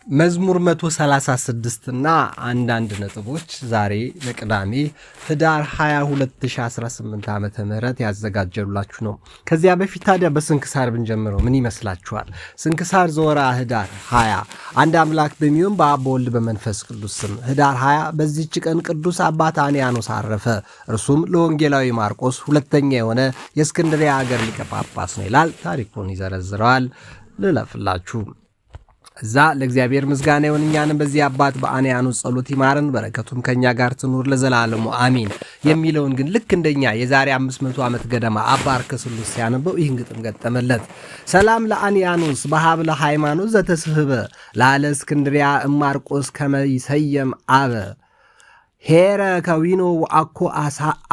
መዝሙር 136 እና አንዳንድ ነጥቦች ዛሬ ለቅዳሜ ህዳር 22 2018 ዓመተ ምህረት ያዘጋጀሉላችሁ ነው። ከዚያ በፊት ታዲያ በስንክሳር ብንጀምረው ምን ይመስላችኋል? ስንክሳር ዘወርኀ ህዳር 20 አንድ አምላክ በሚሆን በአብ በወልድ በመንፈስ ቅዱስ ስም ህዳር 20 በዚህች ቀን ቅዱስ አባት አንያኖስ አረፈ። እርሱም ለወንጌላዊ ማርቆስ ሁለተኛ የሆነ የእስክንድርያ ሀገር ሊቀ ጳጳስ ነው ይላል። ታሪኩን ይዘረዝረዋል። ልለፍላችሁ እዛ ለእግዚአብሔር ምስጋና ይሁን። እኛንም በዚህ አባት በአንያኖስ ጸሎት ይማረን፣ በረከቱም ከኛ ጋር ትኑር ለዘላለሙ አሚን። የሚለውን ግን ልክ እንደኛ የዛሬ 500 ዓመት ገደማ አባ አርከስሉስ ሲያነበው ይህን ግጥም ገጠመለት። ሰላም ለአንያኖስ በሀብለ ሃይማኖት ዘተስህበ ላለ እስክንድሪያ እማርቆስ ከመይሰየም አበ ሄረ ከዊኖ ወአኮ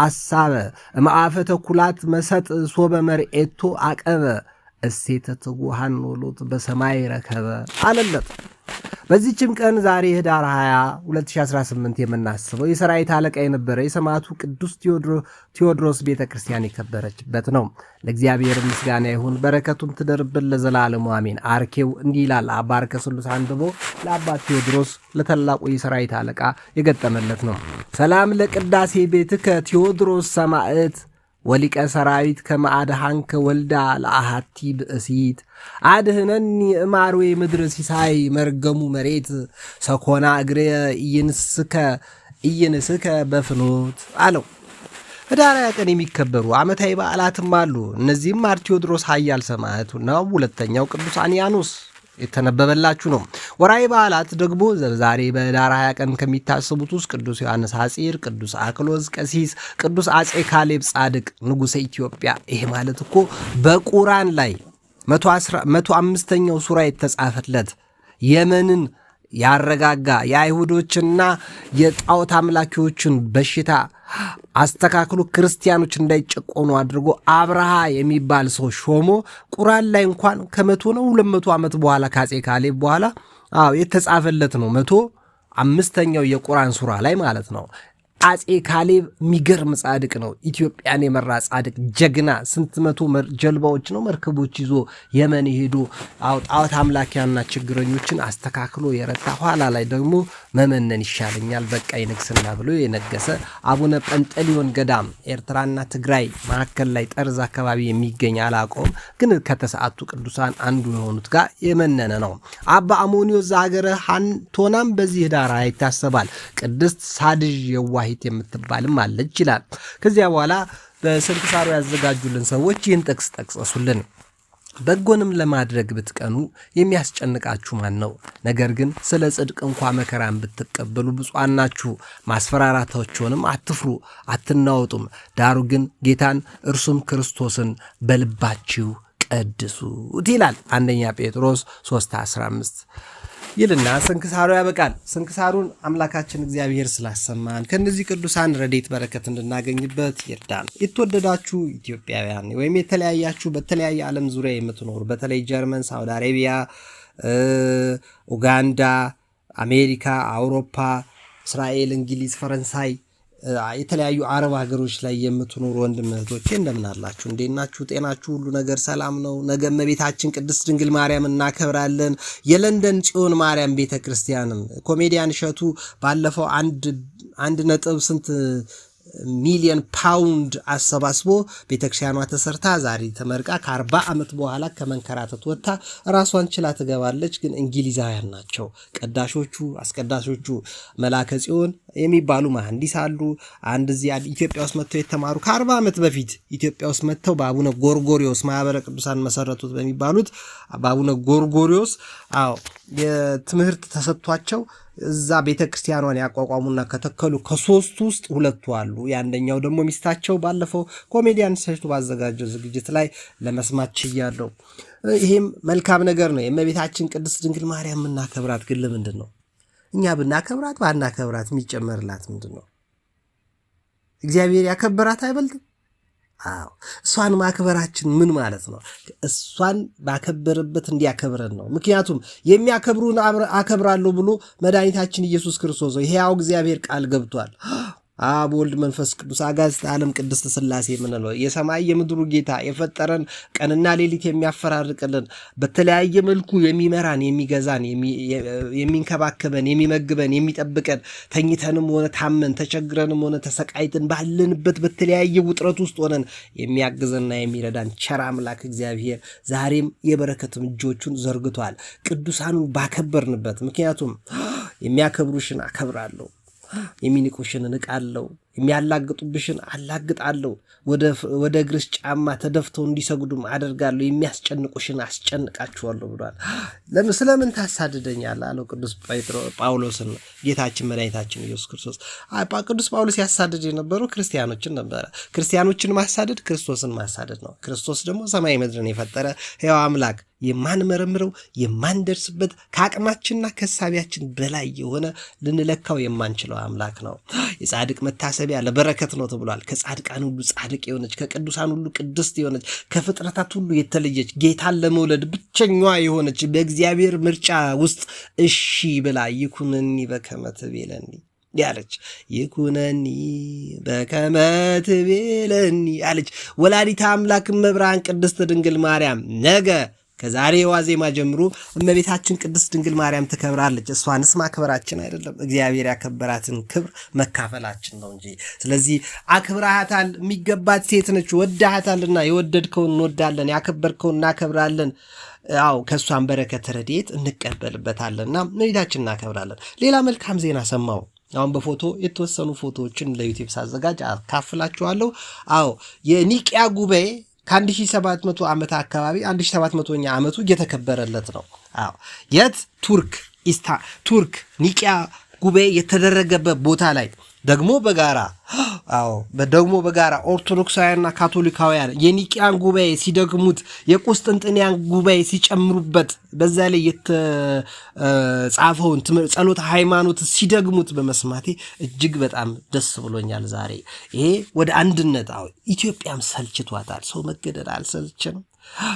አሳበ እምአፈ ተኩላት መሰጥ ሶበ መርኤቶ አቀበ እሴተ ትጉሃን ኖሎት በሰማይ ረከበ አለለት። በዚህችም ቀን ዛሬ ህዳር 20 2018 የምናስበው የሰራዊት አለቃ የነበረ የሰማዕቱ ቅዱስ ቴዎድሮስ ቤተ ክርስቲያን የከበረችበት ነው። ለእግዚአብሔር ምስጋና ይሁን፣ በረከቱም ትደርብን ለዘላለሙ አሜን። አርኬው እንዲህ ይላል። አባ አርከስሉስ አንብቦ ለአባት ቴዎድሮስ ለታላቁ የሰራዊት አለቃ የገጠመለት ነው። ሰላም ለቅዳሴ ቤትከ ቴዎድሮስ ሰማዕት ወሊቀ ሰራዊት ከመአድሃንከ ወልዳ ለአሃቲ ብእሲት አድህነኒ እማርዌ ምድር ሲሳይ መርገሙ መሬት ሰኮና እግሬ ኢይንስከ በፍኖት አለው። ህዳር 20 ቀን የሚከበሩ ዓመታዊ በዓላትም አሉ። እነዚህም ማር ቴዎድሮስ ኃያል ሰማዕቱና ሁለተኛው ቅዱስ አንያኖስ የተነበበላችሁ ነው። ወርኃዊ በዓላት ደግሞ ዛሬ በህዳር 20 ቀን ከሚታሰቡት ውስጥ ቅዱስ ዮሐንስ ሐጺር፣ ቅዱስ አክሎዝ ቀሲስ፣ ቅዱስ አጼ ካሌብ ጻድቅ ንጉሠ ኢትዮጵያ። ይሄ ማለት እኮ በቁራን ላይ 105ኛው ሱራ የተጻፈለት የመንን ያረጋጋ የአይሁዶችና የጣዖት አምላኪዎችን በሽታ አስተካክሎ ክርስቲያኖች እንዳይጨቆኑ አድርጎ አብርሃ የሚባል ሰው ሾሞ ቁርአን ላይ እንኳን ከ100 ነው 200 ዓመት በኋላ ከአጼ ካሌብ በኋላ የተጻፈለት ነው። 105ኛው የቁርአን ሱራ ላይ ማለት ነው። አጼ ካሌብ የሚገርም ጻድቅ ነው። ኢትዮጵያን የመራ ጻድቅ ጀግና፣ ስንት መቶ ጀልባዎች ነው መርከቦች ይዞ የመን ሄዶ ጣዖት አምላኪያና ችግረኞችን አስተካክሎ የረታ፣ ኋላ ላይ ደግሞ መመነን ይሻለኛል በቃ ይንግስና ብሎ የነገሰ አቡነ ጰንጠሊዮን ገዳም ኤርትራና ትግራይ መካከል ላይ ጠርዝ አካባቢ የሚገኝ አላቆም ግን ከተሰዓቱ ቅዱሳን አንዱ የሆኑት ጋር የመነነ ነው። አባ አሞኒዮስ ዘሀገረ ሐንቶናም በዚህ ህዳር ይታሰባል። ቅድስት ሳድዥ የዋሂት የምትባልም አለች ይላል። ከዚያ በኋላ በስንክሳሩ ያዘጋጁልን ሰዎች ይህን ጥቅስ ጠቅሰሱልን። በጎንም ለማድረግ ብትቀኑ የሚያስጨንቃችሁ ማን ነው? ነገር ግን ስለ ጽድቅ እንኳ መከራን ብትቀበሉ ብፁዓን ናችሁ። ማስፈራራታቸውንም አትፍሩ፣ አትናወጡም። ዳሩ ግን ጌታን እርሱም ክርስቶስን በልባችሁ ቀድሱት ይላል። አንደኛ ጴጥሮስ 3:15 ይልና ስንክሳሩ ያበቃል። ስንክሳሩን አምላካችን እግዚአብሔር ስላሰማን ከነዚህ ቅዱሳን ረድኤት በረከት እንድናገኝበት ይርዳን። የተወደዳችሁ ኢትዮጵያውያን ወይም የተለያያችሁ በተለያየ ዓለም ዙሪያ የምትኖሩ በተለይ ጀርመን፣ ሳውዲ አረቢያ፣ ኡጋንዳ፣ አሜሪካ፣ አውሮፓ፣ እስራኤል፣ እንግሊዝ፣ ፈረንሳይ የተለያዩ አረብ ሀገሮች ላይ የምትኖሩ ወንድም እህቶቼ እንደምን አላችሁ? እንዴት ናችሁ? ጤናችሁ ሁሉ ነገር ሰላም ነው? ነገ እመቤታችን ቅድስት ድንግል ማርያም እናከብራለን። የለንደን ጽዮን ማርያም ቤተክርስቲያንም ኮሜዲያን እሸቱ ባለፈው 1 ስንት ሚሊዮን ፓውንድ አሰባስቦ ቤተክርስቲያኗ ተሰርታ ዛሬ ተመርቃ ከ40 ዓመት በኋላ ከመንከራተት ወጥታ ራሷን ችላ ትገባለች። ግን እንግሊዛውያን ናቸው ቀዳሾቹ አስቀዳሾቹ። መላከ ጽዮን የሚባሉ መሐንዲስ አሉ። አንድ እዚህ ኢትዮጵያ ውስጥ መጥተው የተማሩ ከ40 ዓመት በፊት ኢትዮጵያ ውስጥ መጥተው በአቡነ ጎርጎሪዮስ ማህበረ ቅዱሳን መሰረቱት በሚባሉት በአቡነ ጎርጎሪዮስ የትምህርት ተሰጥቷቸው እዛ ቤተክርስቲያኗን ያቋቋሙና ከተከሉ ከ3 ውስጥ 2 አሉ። ያንደኛው ደግሞ ሚስታቸው ባለፈው ኮሜዲያን እሸቱ ባዘጋጀው ዝግጅት ላይ ለመስማት ችያለሁ። ይሄም መልካም ነገር ነው። የእመቤታችን ቅድስት ድንግል ማርያም እናከብራት። ግን ለምንድን ነው እኛ ብናከብራት ባናከብራት የሚጨመርላት ምንድን ነው? እግዚአብሔር ያከበራት አይበልጥም? እሷን ማክበራችን ምን ማለት ነው? እሷን ባከበረበት እንዲያከብረን ነው። ምክንያቱም የሚያከብሩን አከብራለሁ ብሎ መድኃኒታችን ኢየሱስ ክርስቶስ ሕያው እግዚአብሔር ቃል ገብቷል። አብ ወልድ መንፈስ ቅዱስ አጋዕዝተ ዓለም ቅድስት ሥላሴ የምንለው የሰማይ የምድሩ ጌታ የፈጠረን ቀንና ሌሊት የሚያፈራርቅልን በተለያየ መልኩ የሚመራን የሚገዛን የሚንከባከበን የሚመግበን የሚጠብቀን ተኝተንም ሆነ ታመን ተቸግረንም ሆነ ተሰቃይተን ባለንበት በተለያየ ውጥረት ውስጥ ሆነን የሚያግዘንና የሚረዳን ቸር አምላክ እግዚአብሔር ዛሬም የበረከት እጆቹን ዘርግቷል። ቅዱሳኑን ባከበርንበት ምክንያቱም የሚያከብሩሽን አከብራለሁ፣ የሚንቁሽን እንቃለሁ፣ የሚያላግጡብሽን አላግጣለሁ፣ ወደ እግርሽ ጫማ ተደፍተው እንዲሰግዱም አደርጋለሁ፣ የሚያስጨንቁሽን አስጨንቃችኋለሁ ብሏል። ስለምን ታሳድደኛለህ አለው ቅዱስ ጳውሎስን ጌታችን መድኃኒታችን ኢየሱስ ክርስቶስ። ቅዱስ ጳውሎስ ያሳድድ የነበረው ክርስቲያኖችን ነበረ። ክርስቲያኖችን ማሳደድ ክርስቶስን ማሳደድ ነው። ክርስቶስ ደግሞ ሰማይ ምድርን የፈጠረ ሕያው አምላክ የማንመረምረው የማንደርስበት ከአቅማችንና ከሳቢያችን በላይ የሆነ ልንለካው የማንችለው አምላክ ነው። የጻድቅ መታሰቢያ ለበረከት ነው ተብሏል። ከጻድቃን ሁሉ ጻድቅ የሆነች ከቅዱሳን ሁሉ ቅድስት የሆነች ከፍጥረታት ሁሉ የተለየች ጌታን ለመውለድ ብቸኛዋ የሆነች በእግዚአብሔር ምርጫ ውስጥ እሺ ብላ ይኩነኒ በከመ ትቤለኒ ያለች ይኩነኒ በከመ ትቤለኒ ያለች ወላዲተ አምላክ እመብርሃን ቅድስት ድንግል ማርያም ነገ ከዛሬ ዋዜማ ጀምሮ እመቤታችን ቅድስት ድንግል ማርያም ትከብራለች። እሷንስ ማክበራችን አይደለም እግዚአብሔር ያከበራትን ክብር መካፈላችን ነው እንጂ። ስለዚህ አክብራሃታል፣ የሚገባት ሴት ነች፣ ወዳሃታልና የወደድከውን እንወዳለን፣ ያከበርከውን እናከብራለን። አዎ ከእሷን በረከት ረድኤት እንቀበልበታለንና እመቤታችን እናከብራለን። ሌላ መልካም ዜና ሰማው። አሁን በፎቶ የተወሰኑ ፎቶዎችን ለዩቲዩብ ሳዘጋጅ አካፍላችኋለሁ። አዎ የኒቅያ ጉባኤ ከ1700 ዓመት አካባቢ 1700ኛ ዓመቱ እየተከበረለት ነው። አዎ የት ቱርክ ኒቅያ ጉባኤ የተደረገበት ቦታ ላይ ደግሞ በጋራ ኦርቶዶክሳውያንና ካቶሊካውያን የኒቅያን ጉባኤ ሲደግሙት የቁስጥንጥንያን ጉባኤ ሲጨምሩበት በዛ ላይ የተጻፈውን ጸሎተ ሃይማኖት ሲደግሙት በመስማቴ እጅግ በጣም ደስ ብሎኛል። ዛሬ ይሄ ወደ አንድነት ኢትዮጵያም ሰልችቷታል። ሰው መገደል አልሰልችንም።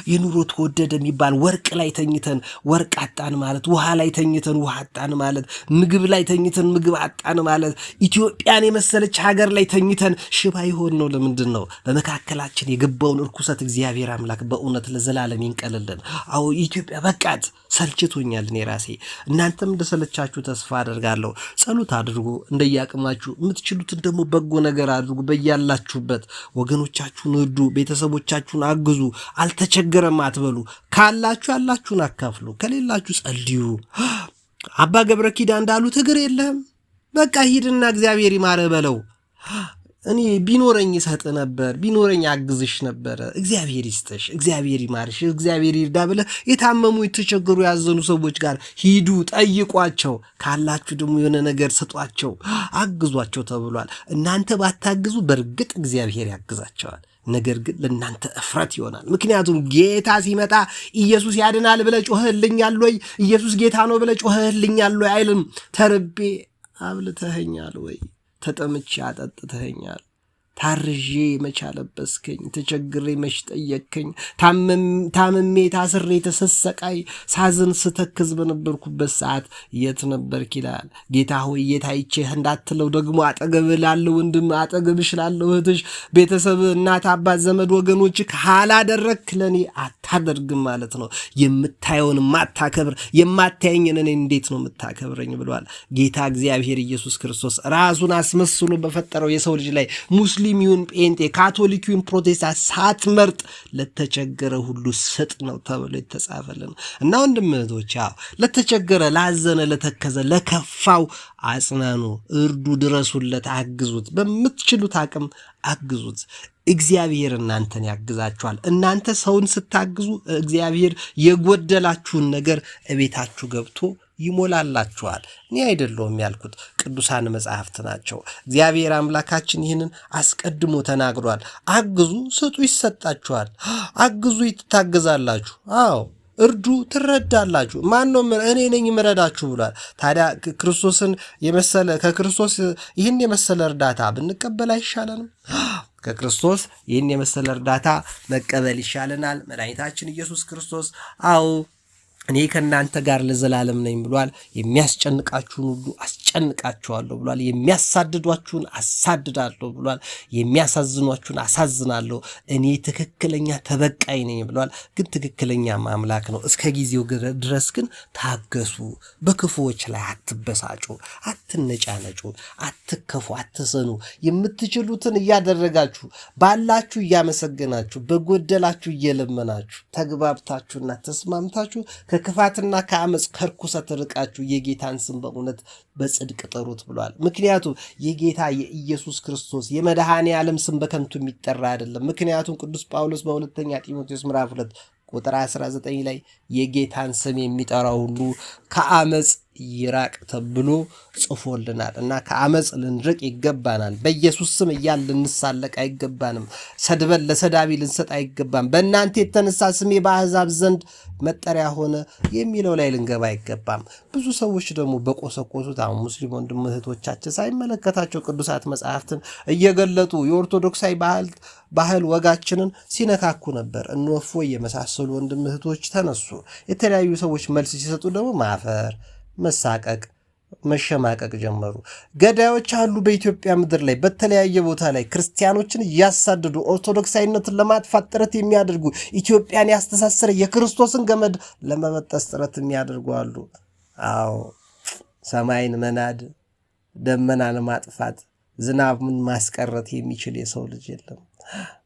የኑሮ ተወደደ የሚባል ወርቅ ላይ ተኝተን ወርቅ አጣን ማለት፣ ውሃ ላይ ተኝተን ውሃ አጣን ማለት፣ ምግብ ላይ ተኝተን ምግብ አጣን ማለት፣ ኢትዮጵያን የመሰለች ሀገር ላይ ተኝተን ሽባ ይሆን ነው። ለምንድን ነው? በመካከላችን የገባውን እርኩሰት እግዚአብሔር አምላክ በእውነት ለዘላለም ይንቀልልን። አዎ ኢትዮጵያ በቃት፣ ሰልችቶኛል እኔ ራሴ። እናንተም እንደሰለቻችሁ ተስፋ አደርጋለሁ። ጸሎት አድርጉ እንደያቅማችሁ፣ የምትችሉትን ደግሞ በጎ ነገር አድርጉ። በያላችሁበት ወገኖቻችሁን እርዱ፣ ቤተሰቦቻችሁን አግዙ። አልተቸገረም አትበሉ። ካላችሁ ያላችሁን አካፍሉ፣ ከሌላችሁ ጸልዩ። አባ ገብረ ኪዳን እንዳሉት እግር የለም በቃ ሂድና እግዚአብሔር ይማረ በለው። እኔ ቢኖረኝ ይሰጥ ነበር፣ ቢኖረኝ አግዝሽ ነበር። እግዚአብሔር ይስጥሽ፣ እግዚአብሔር ይማርሽ፣ እግዚአብሔር ይርዳ ብለህ የታመሙ የተቸገሩ ያዘኑ ሰዎች ጋር ሂዱ፣ ጠይቋቸው። ካላችሁ ደግሞ የሆነ ነገር ስጧቸው፣ አግዟቸው ተብሏል። እናንተ ባታግዙ በእርግጥ እግዚአብሔር ያግዛቸዋል። ነገር ግን ለእናንተ እፍረት ይሆናል። ምክንያቱም ጌታ ሲመጣ ኢየሱስ ያድናል ብለህ ጮኸህልኛል ወይ? ኢየሱስ ጌታ ነው ብለህ ጮኸህልኛል ወይ አይልም። ተርቤ አብልተኸኛል ወይ? ተጠምቼ አጠጥተኸኛል? ታርዤ መች አለበስከኝ? ተቸግሬ መች ጠየቅከኝ? ታምሜ ታስሬ ተሰሰቃይ ሳዝን ስተክዝ በነበርኩበት ሰዓት የት ነበርክ ይላል ጌታ ሆይ። የት አይቼህ እንዳትለው ደግሞ አጠገብህ ላለው ወንድም፣ አጠገብሽ ላለው እህትሽ፣ ቤተሰብ፣ እናት፣ አባት፣ ዘመድ፣ ወገኖች ካላደረግክ ለእኔ አታደርግም ማለት ነው። የምታየውን ማታከብር የማታየኝን እኔ እንዴት ነው የምታከብረኝ ብሏል ጌታ እግዚአብሔር ኢየሱስ ክርስቶስ ራሱን አስመስሎ በፈጠረው የሰው ልጅ ላይ ሙስሊም ይሁን ጴንጤ፣ ካቶሊክ ይሁን ፕሮቴስታንት ሳትመርጥ ለተቸገረ ሁሉ ስጥ ነው ተብሎ የተጻፈልን እና ወንድም እህቶች፣ ለተቸገረ፣ ላዘነ፣ ለተከዘ፣ ለከፋው አጽናኑ፣ እርዱ፣ ድረሱለት፣ አግዙት። በምትችሉት አቅም አግዙት። እግዚአብሔር እናንተን ያግዛችኋል። እናንተ ሰውን ስታግዙ እግዚአብሔር የጎደላችሁን ነገር እቤታችሁ ገብቶ ይሞላላችኋል። እኔ አይደለሁም ያልኩት፣ ቅዱሳን መጻሕፍት ናቸው። እግዚአብሔር አምላካችን ይህንን አስቀድሞ ተናግሯል። አግዙ፣ ስጡ፣ ይሰጣችኋል። አግዙ፣ ትታገዛላችሁ። አዎ እርዱ፣ ትረዳላችሁ። ማን ነው? እኔ ነኝ ምረዳችሁ ብሏል። ታዲያ ክርስቶስን የመሰለ ከክርስቶስ ይህን የመሰለ እርዳታ ብንቀበል አይሻለንም? ከክርስቶስ ይህን የመሰለ እርዳታ መቀበል ይሻለናል። መድኃኒታችን ኢየሱስ ክርስቶስ አዎ እኔ ከእናንተ ጋር ለዘላለም ነኝ ብሏል። የሚያስጨንቃችሁን ሁሉ አስጨንቃችኋለሁ ብሏል። የሚያሳድዷችሁን አሳድዳለሁ ብሏል። የሚያሳዝኗችሁን አሳዝናለሁ። እኔ ትክክለኛ ተበቃይ ነኝ ብሏል። ግን ትክክለኛ አምላክ ነው። እስከ ጊዜው ድረስ ግን ታገሱ። በክፉዎች ላይ አትበሳጩ፣ አትነጫነጩ፣ አትከፉ፣ አትሰኑ። የምትችሉትን እያደረጋችሁ ባላችሁ እያመሰገናችሁ በጎደላችሁ እየለመናችሁ ተግባብታችሁና ተስማምታችሁ ከክፋትና ከአመፅ ከርኩሰት ርቃችሁ የጌታን ስም በእውነት በጽድቅ ጥሩት ብሏል። ምክንያቱም የጌታ የኢየሱስ ክርስቶስ የመድኃኔ ዓለም ስም በከንቱ የሚጠራ አይደለም። ምክንያቱም ቅዱስ ጳውሎስ በሁለተኛ ጢሞቴዎስ ምዕራፍ 2 ቁጥር 19 ላይ የጌታን ስም የሚጠራው ሁሉ ከአመፅ ይራቅ ተብሎ ጽፎልናል እና ከአመፅ ልንርቅ ይገባናል። በኢየሱስ ስም እያል ልንሳለቅ አይገባንም። ሰድበን ለሰዳቢ ልንሰጥ አይገባም። በእናንተ የተነሳ ስሜ በአሕዛብ ዘንድ መጠሪያ ሆነ የሚለው ላይ ልንገባ አይገባም። ብዙ ሰዎች ደግሞ በቆሰቆሱት አሁን ሙስሊም ወንድም እህቶቻችን ሳይመለከታቸው ቅዱሳት መጽሐፍትን እየገለጡ የኦርቶዶክሳዊ ባህል ወጋችንን ሲነካኩ ነበር። እነወፎ የመሳሰሉ ወንድም እህቶች ተነሱ። የተለያዩ ሰዎች መልስ ሲሰጡ ደግሞ ማፈር፣ መሳቀቅ፣ መሸማቀቅ ጀመሩ። ገዳዮች አሉ በኢትዮጵያ ምድር ላይ በተለያየ ቦታ ላይ ክርስቲያኖችን እያሳደዱ ኦርቶዶክሳዊነትን ለማጥፋት ጥረት የሚያደርጉ ኢትዮጵያን ያስተሳሰረ የክርስቶስን ገመድ ለመበጠስ ጥረት የሚያደርጉ አሉ። አዎ ሰማይን መናድ፣ ደመናን ማጥፋት፣ ዝናብን ማስቀረት የሚችል የሰው ልጅ የለም።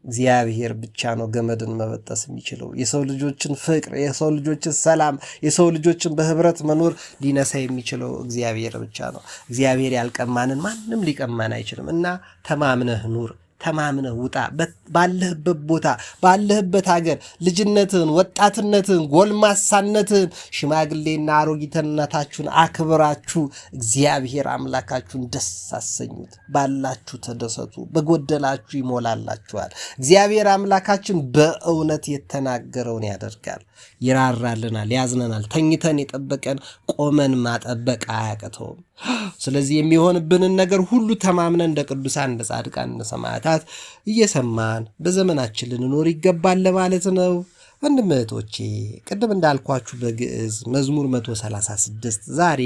እግዚአብሔር ብቻ ነው ገመድን መበጠስ የሚችለው። የሰው ልጆችን ፍቅር፣ የሰው ልጆችን ሰላም፣ የሰው ልጆችን በህብረት መኖር ሊነሳ የሚችለው እግዚአብሔር ብቻ ነው። እግዚአብሔር ያልቀማንን ማንም ሊቀማን አይችልም እና ተማምነህ ኑር፣ ተማምነህ ውጣ። ባለህበት ቦታ ባለህበት ሀገር ልጅነትህን፣ ወጣትነትህን፣ ጎልማሳነትህን፣ ሽማግሌና አሮጊትነታችሁን አክብራችሁ እግዚአብሔር አምላካችሁን ደስ አሰኙት። ባላችሁ ተደሰቱ፣ በጎደላችሁ ይሞላላችኋል። እግዚአብሔር አምላካችን በእውነት የተናገረውን ያደርጋል፣ ይራራልናል፣ ያዝነናል። ተኝተን የጠበቀን ቆመን ማጠበቅ አያቅተውም። ስለዚህ የሚሆንብንን ነገር ሁሉ ተማምነን እንደ ቅዱሳን፣ እንደ ጻድቃን፣ እንደ ሰማዕታት እየሰማን በዘመናችን ልንኖር ይገባል ለማለት ነው። ወንድም እህቶቼ ቅድም እንዳልኳችሁ በግዕዝ መዝሙር 136 ዛሬ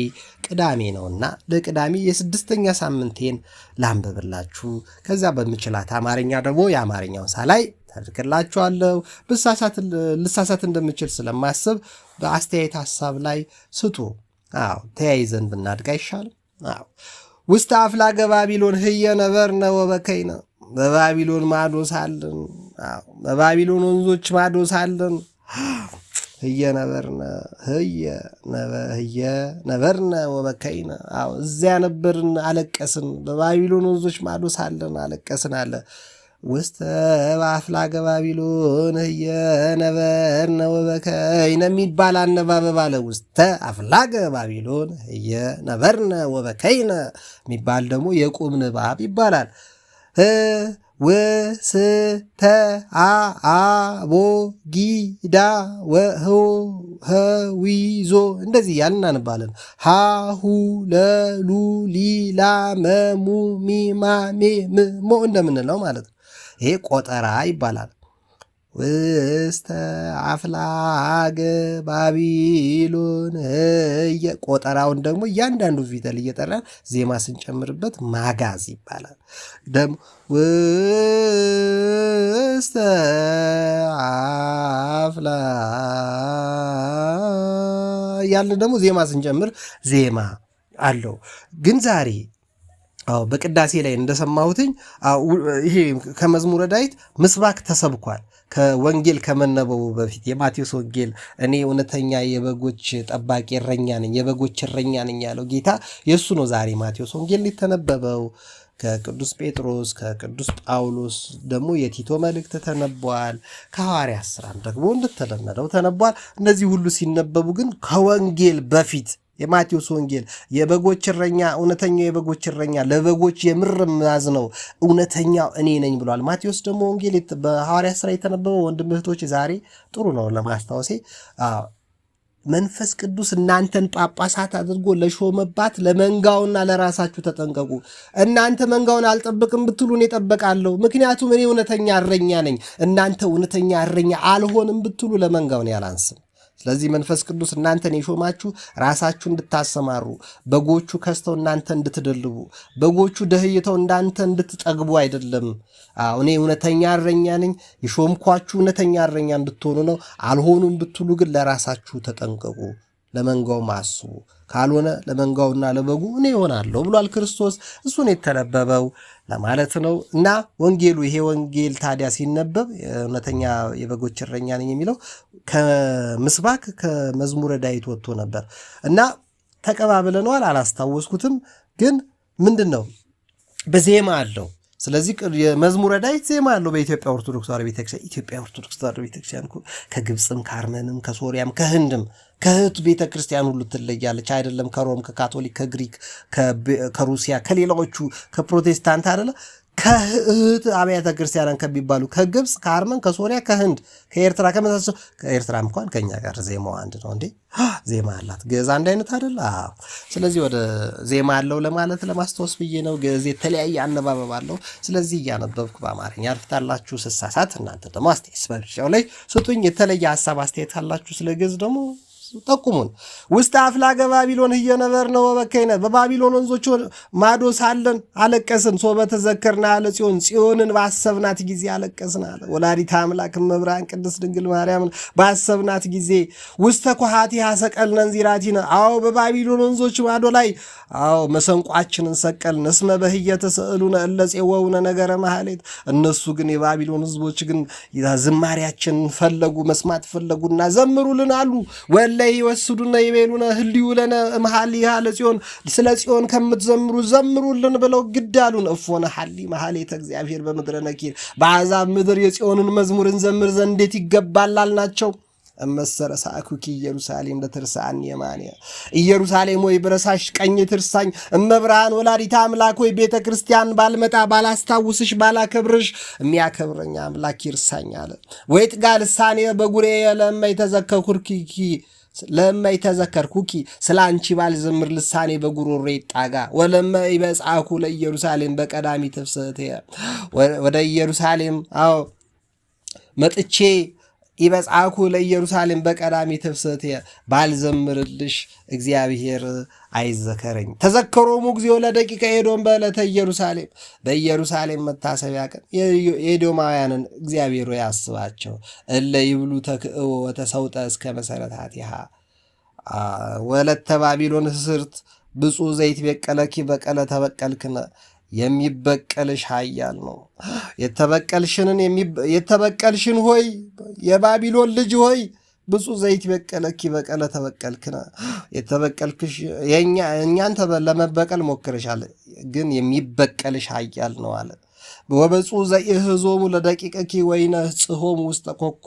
ቅዳሜ ነውና ለቅዳሜ የስድስተኛ ሳምንቴን ላንብብላችሁ። ከዛ በምችላት አማርኛ ደግሞ የአማርኛውን ሳላይ ተርክላችኋለሁ። ልሳሳት እንደምችል ስለማስብ በአስተያየት ሐሳብ ላይ ስጡ። ተያይዘን ብናድግ አይሻልም? ውስተ አፍላገ ባቢሎን ህየ ነበርነ ወበከይነ፣ በባቢሎን ማዶ ሳለን፣ በባቢሎን ወንዞች ማዶ ሳለን ህየ ነበርነ ወበከይነ፣ እዚያ ነበርን አለቀስን። በባቢሎን ወንዞች ማዶ ሳለን አለቀስን አለ። ውስተ አፍላገ ባቢሎን ህየ ነበርነ ወበከይነ የሚባል አነባበብ አለ። ውስተ አፍላገ ባቢሎን ህየ ነበርነ ወበከይነ የሚባል ደግሞ የቁም ንባብ ይባላል። ውስተ አቦ ጊዳ ወህዊዞ እንደዚህ ያልን እናነባለን። ሃሁ ለሉ ሊላ መሙ ሚማሜ ምሞ እንደምንለው ማለት ነው። ይሄ ቆጠራ ይባላል። ውስተ አፍላገ ባቢሎን ቆጠራውን ደግሞ እያንዳንዱ ፊደል እየጠራን ዜማ ስንጨምርበት ማጋዝ ይባላል። ደግሞ ውስተ አፍላ ያልን ደግሞ ዜማ ስንጨምር ዜማ አለው። ግን ዛሬ በቅዳሴ ላይ እንደሰማሁትኝ ይሄ ከመዝሙረ ዳዊት ምስባክ ተሰብኳል። ከወንጌል ከመነበቡ በፊት የማቴዎስ ወንጌል እኔ እውነተኛ የበጎች ጠባቂ እረኛ ነኝ፣ የበጎች እረኛ ነኝ ያለው ጌታ የእሱ ነው። ዛሬ ማቴዎስ ወንጌል ሊተነበበው ከቅዱስ ጴጥሮስ ከቅዱስ ጳውሎስ ደግሞ የቲቶ መልእክት ተነቧል። ከሐዋርያት ሥራም ደግሞ እንደተለመደው ተነቧል። እነዚህ ሁሉ ሲነበቡ ግን ከወንጌል በፊት የማቴዎስ ወንጌል የበጎች እረኛ፣ እውነተኛው የበጎች እረኛ፣ ለበጎች የምር ማዝነው እውነተኛው እኔ ነኝ ብሏል። ማቴዎስ ደግሞ ወንጌል በሐዋርያት ሥራ የተነበበው ወንድም እህቶች ዛሬ ጥሩ ነው ለማስታወሴ። መንፈስ ቅዱስ እናንተን ጳጳሳት አድርጎ ለሾመባት ለመንጋውና ለራሳችሁ ተጠንቀቁ። እናንተ መንጋውን አልጠብቅም ብትሉ እኔ እጠብቃለሁ፣ ምክንያቱም እኔ እውነተኛ እረኛ ነኝ። እናንተ እውነተኛ እረኛ አልሆንም ብትሉ ለመንጋውን ያላንስም። ስለዚህ መንፈስ ቅዱስ እናንተን የሾማችሁ ራሳችሁ እንድታሰማሩ፣ በጎቹ ከስተው እናንተ እንድትደልቡ፣ በጎቹ ደህይተው እናንተ እንድትጠግቡ አይደለም። እኔ እውነተኛ እረኛ ነኝ፣ የሾምኳችሁ እውነተኛ እረኛ እንድትሆኑ ነው። አልሆኑም ብትሉ ግን ለራሳችሁ ተጠንቀቁ፣ ለመንጋውም አስቡ። ካልሆነ ለመንጋውና ለበጉ እኔ እሆናለሁ ብሏል ክርስቶስ። እሱን የተነበበው ለማለት ነው። እና ወንጌሉ ይሄ ወንጌል ታዲያ ሲነበብ እውነተኛ የበጎች እረኛ ነኝ የሚለው ከምስባክ ከመዝሙረ ዳዊት ወጥቶ ነበር እና ተቀባብለነዋል። አላስታወስኩትም፣ ግን ምንድን ነው በዜማ አለው። ስለዚህ የመዝሙረ ዳዊት ዜማ አለው በኢትዮጵያ ኦርቶዶክስ ተዋሕዶ ቤተክርስቲያን። ኢትዮጵያ ኦርቶዶክስ ተዋሕዶ ቤተክርስቲያን ከግብፅም ከአርመንም ከሶሪያም ከህንድም ከእህቱ ቤተክርስቲያን ሁሉ ትለያለች። አይደለም ከሮም ከካቶሊክ ከግሪክ ከሩሲያ ከሌላዎቹ ከፕሮቴስታንት አይደለ ከእህት አብያተ ክርስቲያናን ከሚባሉ ከግብፅ ከአርመን ከሶሪያ ከህንድ ከኤርትራ ከመሳሰሉ ከኤርትራ እንኳን ከኛ ጋር ዜማው አንድ ነው እንዴ ዜማ አላት። ግዕዝ አንድ አይነት አይደል? ስለዚህ ወደ ዜማ አለው ለማለት ለማስታወስ ብዬ ነው። ግዕዝ የተለያየ አነባበብ አለው። ስለዚህ እያነበብኩ በአማርኛ አልፍታላችሁ። ስሳሳት እናንተ ደግሞ አስተያየት በብቻው ላይ ስጡኝ። የተለየ ሀሳብ አስተያየት ካላችሁ ስለ ግዕዝ ደግሞ ጠቁሙን። ውስጥ አፍላገ ባቢሎን እየነበር ነው በከይነ በባቢሎን ወንዞች ማዶ ሳለን አለቀስን። ሶበ ተዘከርና አለ ጽዮንን ባሰብናት ጊዜ አለቀስን አለ። ወላዲተ አምላክ እመብርሃን ቅድስት ድንግል ማርያምን ባሰብናት ጊዜ ውስተ ኮሃቲ ሰቀልነን ዚራቲነ። አዎ በባቢሎን ወንዞች ማዶ ላይ መሰንቋችንን ሰቀልን። እስመ በህየተ ስዕሉነ እለ ፄወውነ ነገረ ማህሌት። እነሱ ግን የባቢሎን ህዝቦች ግን ዝማሪያችንን ፈለጉ፣ መስማት ፈለጉና ዘምሩልን አሉ። ወለ ይወስዱና ይቤሉና ህልዩ ለነ መሐሊሃ ለጽዮን፣ ስለ ጽዮን ከምትዘምሩ ዘምሩልን ብለው ግድ አሉን። እፎነ ሐሊ መሐሌተ እግዚአብሔር በምድረ ነኪር፣ በአሕዛብ ምድር የጽዮንን መዝሙርን ዘምር ዘንድ እንዴት ይገባል አልናቸው። እመሰረ ሳኩኪ ኢየሩሳሌም ለትርሳኒ የማኔ፣ ኢየሩሳሌም ወይ ብረሳሽ ቀኝ ትርሳኝ። እመብርሃን ወላዲተ አምላክ ወይ ቤተ ክርስቲያን ባልመጣ ባላስታውስሽ ባላከብርሽ የሚያከብረኝ አምላክ ይርሳኝ አለ። ወይ ጥጋ ልሳኔ በጉሬ ለማይ ተዘከርኩኪ ለማይ ተዘከርኩኪ፣ ስለ አንቺ ባልዘምር ልሳኔ በጉሮሬ ይጣጋ። ወለማይ በጻኩ ለኢየሩሳሌም በቀዳሚ ትፍስሕት፣ ወደ ኢየሩሳሌም መጥቼ ይበጻኩ ለኢየሩሳሌም በቀዳሚ ትፍስሕት፣ ባልዘምርልሽ እግዚአብሔር አይዘከረኝ። ተዘከሮሙ እግዚኦ ለደቂቀ ኤዶም በዕለተ ኢየሩሳሌም፣ በኢየሩሳሌም መታሰቢያ ቀን የኤዶማውያንን እግዚአብሔር ያስባቸው። እለ ይብሉ ተክእዎ ወተሰውጠ እስከ መሰረታቲሃ፣ ወለተ ባቢሎን ስርት ብፁዕ ዘይትበቀለኪ በቀለ ተበቀልክነ። የሚበቀልሽ ኃያል ነው። የተበቀልሽን ሆይ የባቢሎን ልጅ ሆይ ብፁዕ ዘይትበቀለኪ በቀለ ተበቀልክነ። የተበቀልክሽ እኛን ለመበቀል ሞክረሻል፣ ግን የሚበቀልሽ ኃያል ነው አለ። ወበፁዕ ዘይእህዞሙ ለደቂቀኪ ወይነ ጽሖሙ ውስተ ኮኩ።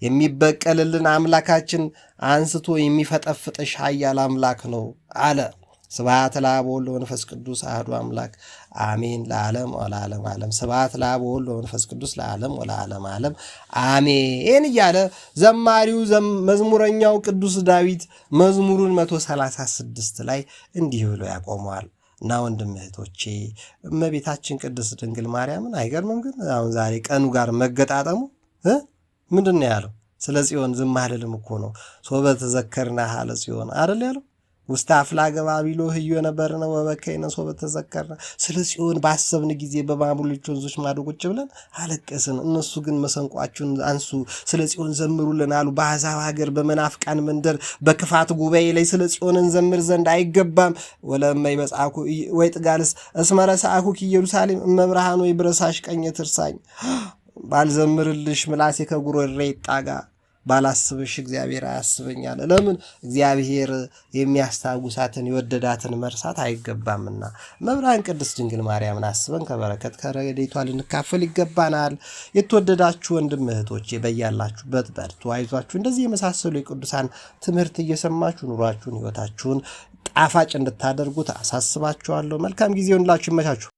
የሚበቀልልን አምላካችን አንስቶ የሚፈጠፍጥሽ ኃያል አምላክ ነው አለ። ስብሐት ለአብ ወወልድ ወመንፈስ ቅዱስ አሐዱ አምላክ አሜን። ለዓለም ወለዓለም ዓለም። ስብሐት ለአብ ወወልድ ወመንፈስ ቅዱስ ለዓለም ወለዓለም ዓለም አሜን እያለ ዘማሪው መዝሙረኛው ቅዱስ ዳዊት መዝሙሩን 136 ላይ እንዲህ ብሎ ያቆመዋል። እና ወንድም እህቶቼ እመቤታችን ቅድስት ድንግል ማርያምን አይገርምም? ግን አሁን ዛሬ ቀኑ ጋር መገጣጠሙ ምንድን ነው ያለው? ስለ ጽዮን ዝም አልልም እኮ ነው። ሶበ ተዘከርናሃ ለጽዮን አይደል ያለው? ውስጥ አፍላገ ባቢሎን ህዮ ነበርነ ወበከይነ ሶበ ተዘከርና። ስለ ጽዮን ባሰብን ጊዜ በባቢሎን ወንዞች ማዶ ቁጭ ብለን አለቀስን። እነሱ ግን መሰንቋችሁን አንሱ፣ ስለ ጽዮን ዘምሩልን አሉ። በአሕዛብ ሀገር በመናፍቃን መንደር በክፋት ጉባኤ ላይ ስለ ጽዮንን ዘምር ዘንድ አይገባም። ወለማይ በጻኩ ወይ ጥጋልስ እስመረ ሰአኩኪ ኢየሩሳሌም እመብርሃን ወይ ብረሳሽ ቀኝ ትርሳኝ። ባልዘምርልሽ ምላሴ ከጉሮሬ ይጣጋ፣ ባላስብሽ እግዚአብሔር አያስበኛል። ለምን? እግዚአብሔር የሚያስታውሳትን የወደዳትን መርሳት አይገባምና። መብርሃን ቅድስት ድንግል ማርያምን አስበን ከበረከት ከረድኤቷ ልንካፈል ይገባናል። የተወደዳችሁ ወንድም እህቶቼ በያላችሁበት በርቱ፣ አይዟችሁ። እንደዚህ የመሳሰሉ የቅዱሳን ትምህርት እየሰማችሁ ኑሯችሁን ሕይወታችሁን ጣፋጭ እንድታደርጉት አሳስባችኋለሁ። መልካም ጊዜ ይሁንላችሁ። ይመቻችሁ።